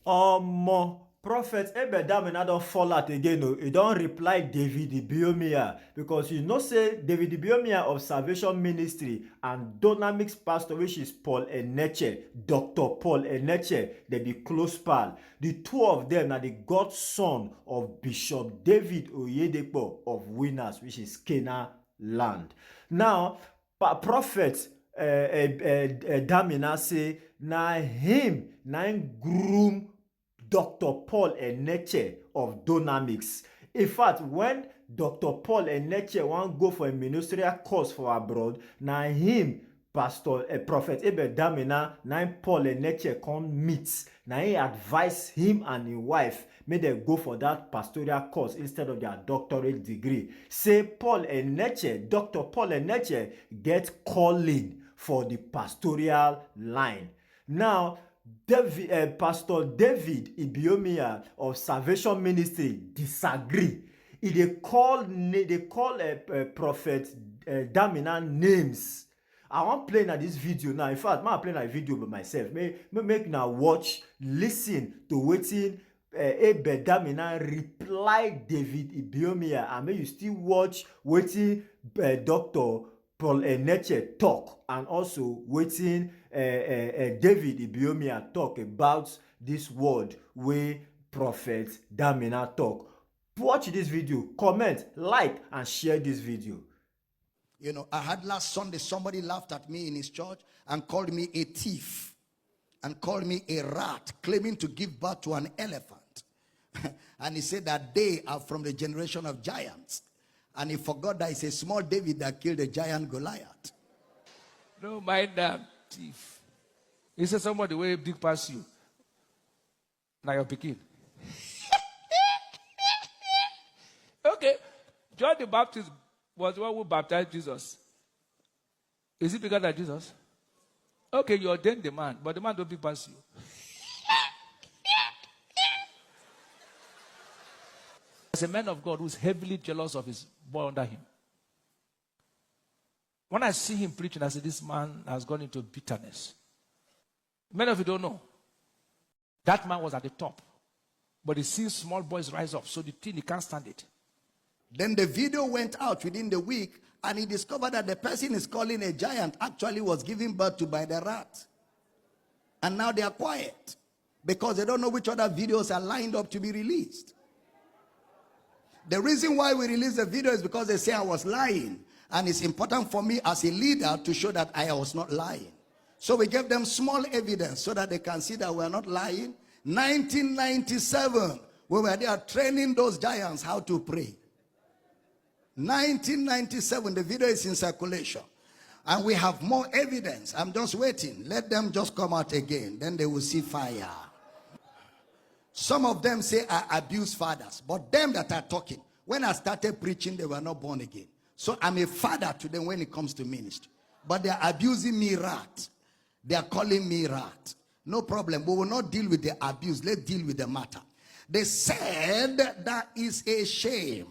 Prophet ABEL DAMINA don't fall out again. He don't reply David Ibiomia, because you know say David Ibiomia of Salvation Ministry and Dynamics pastor, which is Paul Enenche, Dr. Paul Enenche, they be close pal. The two of them are the godson of Bishop David Oyedepo of Winners, which is Canaan land. Now, Prophet Damina say na him groom Dr. Paul Enenche of Dynamics. In fact, when Dr. Paul Enenche wan go for a ministerial course for abroad, na him Prophet ABEL DAMINA na him Paul Enenche come meet. Na he advise him and his wife make dem go for that pastoral course instead of their doctorate degree. Say Dr. Paul Enenche get calling for the pastoral line. Now, Pastor David Ibiomia of Salvation Ministry disagree. They call Prophet Damina names. I want play na this video now. In fact, I play na video by myself. Make now watch, listen to wetin ABEL DAMINA reply David Ibiomia, and make you still watch wetin Dr. Paul Enenche talk, and also wetin David Ibiomia talk about this word wey Prophet Damina talk. Watch this video, comment, like, and share this video. You know, I had last Sunday, somebody laughed at me in his church and called me a thief and called me a rat, claiming to give birth to an elephant. And he said that they are from the generation of giants. And he forgot that it's a small David that killed a giant Goliath. No mind that thief. He said somebody way big past you. Now you're picking. Okay. John the Baptist was the one who baptized Jesus. Is he bigger than Jesus? Okay, you ordained the man, but the man don't big past you. As a man of God who's heavily jealous of his boy under him. When I see him preaching, I say, this man has gone into bitterness. Many of you don't know. That man was at the top. But he sees small boys rise up, so the thing, he can't stand it. Then the video went out within the week, and he discovered that the person is calling a giant actually was given birth to by the rat. And now they are quiet because they don't know which other videos are lined up to be released. The reason why we release the video is because they say I was lying. And it's important for me as a leader to show that I was not lying. So we gave them small evidence so that they can see that we are not lying. 1997, we were there training those giants how to pray. 1997, the video is in circulation. And we have more evidence. I'm just waiting. Let them just come out again. Then they will see fire. Some of them say I abuse fathers. But them that are talking, when I started preaching, they were not born again. So I'm a father to them when it comes to ministry. But they are abusing me rat. They are calling me rat. No problem. We will not deal with the abuse. Let's deal with the matter. They said that is a shame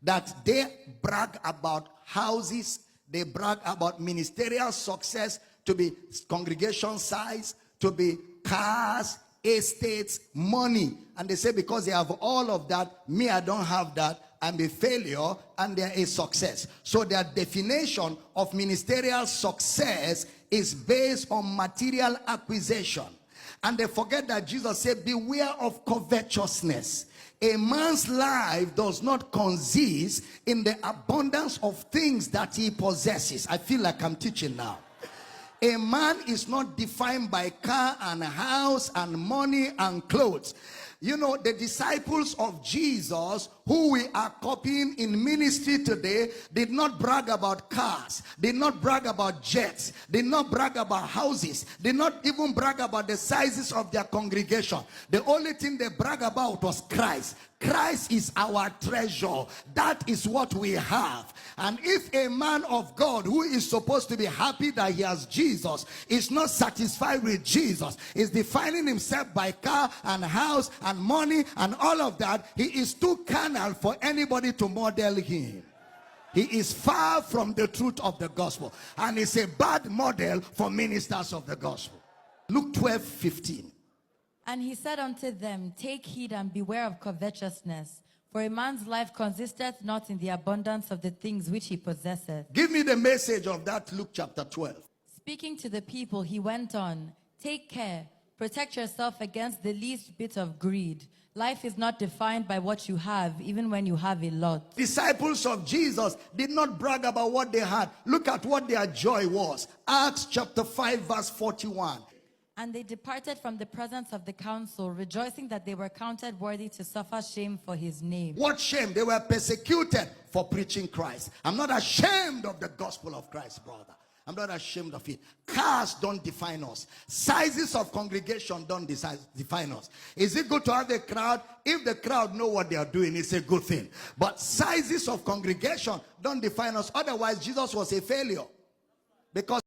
that they brag about houses. They brag about ministerial success, to be congregation size, to be cars, estates, money. And they say because they have all of that, me, I don't have that. I'm a failure and they're a success. So their definition of ministerial success is based on material acquisition. And they forget that Jesus said, beware of covetousness. A man's life does not consist in the abundance of things that he possesses. I feel like I'm teaching now. A man is not defined by car and house and money and clothes. You know, the disciples of Jesus, who we are copying in ministry today, did not brag about cars, did not brag about jets, did not brag about houses, did not even brag about the sizes of their congregation. The only thing they brag about was Christ. Christ is our treasure. That is what we have. And if a man of God who is supposed to be happy that he has Jesus is not satisfied with Jesus, is defining himself by car and house and money and all of that, he is too carnal for anybody to model him. He is far from the truth of the gospel, and is a bad model for ministers of the gospel. Luke 12:15. And he said unto them, Take heed and beware of covetousness, for a man's life consisteth not in the abundance of the things which he possesseth. Give me the message of that Luke chapter 12. Speaking to the people, he went on, Take care, protect yourself against the least bit of greed. Life is not defined by what you have, even when you have a lot. Disciples of Jesus did not brag about what they had. Look at what their joy was. Acts chapter 5 verse 41. And they departed from the presence of the council, rejoicing that they were counted worthy to suffer shame for his name. What shame? They were persecuted for preaching Christ. I'm not ashamed of the gospel of Christ, brother. I'm not ashamed of it. Cars don't define us. Sizes of congregation don't define us. Is it good to have a crowd? If the crowd know what they are doing, it's a good thing. But sizes of congregation don't define us. Otherwise, Jesus was a failure. Because